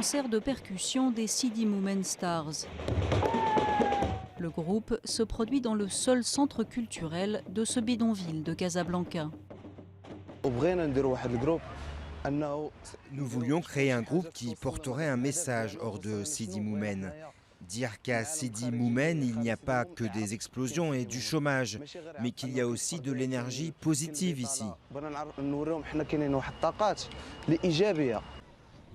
concert de percussion des Sidi Moumen Stars. Le groupe se produit dans le seul centre culturel de ce bidonville de Casablanca. Nous voulions créer un groupe qui porterait un message hors de Sidi Moumen. Dire qu'à Sidi Moumen, il n'y a pas que des explosions et du chômage, mais qu'il y a aussi de l'énergie positive ici.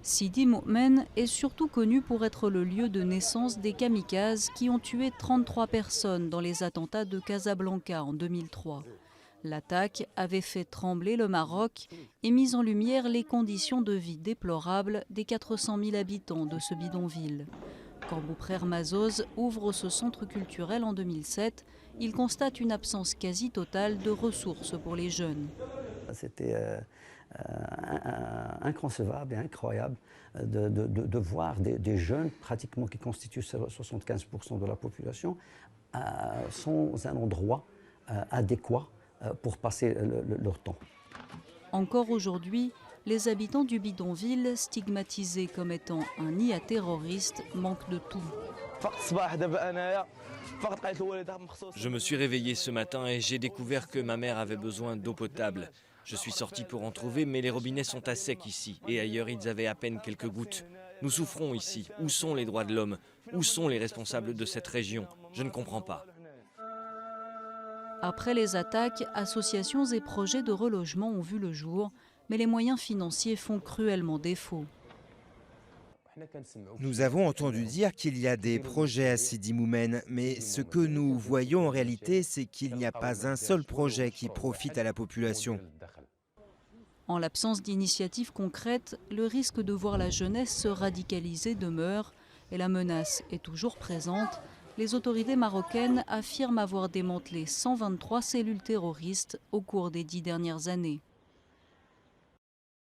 Sidi Moumen est surtout connu pour être le lieu de naissance des kamikazes qui ont tué 33 personnes dans les attentats de Casablanca en 2003. L'attaque avait fait trembler le Maroc et mis en lumière les conditions de vie déplorables des 400 000 habitants de ce bidonville. Quand Bouprère Mazoz ouvre ce centre culturel en 2007, il constate une absence quasi totale de ressources pour les jeunes. C'était inconcevable et incroyable de voir des jeunes, pratiquement qui constituent 75% de la population, sans un endroit adéquat pour passer leur temps. Encore aujourd'hui, les habitants du bidonville, stigmatisés comme étant un nid à terroristes, manquent de tout. Je me suis réveillé ce matin et j'ai découvert que ma mère avait besoin d'eau potable. Je suis sorti pour en trouver, mais les robinets sont à sec ici. Et ailleurs, ils avaient à peine quelques gouttes. Nous souffrons ici. Où sont les droits de l'homme? Où sont les responsables de cette région? Je ne comprends pas. Après les attaques, associations et projets de relogement ont vu le jour, mais les moyens financiers font cruellement défaut. Nous avons entendu dire qu'il y a des projets à Sidi Moumen, mais ce que nous voyons en réalité, c'est qu'il n'y a pas un seul projet qui profite à la population. En l'absence d'initiatives concrètes, le risque de voir la jeunesse se radicaliser demeure et la menace est toujours présente. Les autorités marocaines affirment avoir démantelé 123 cellules terroristes au cours des 10 dernières années.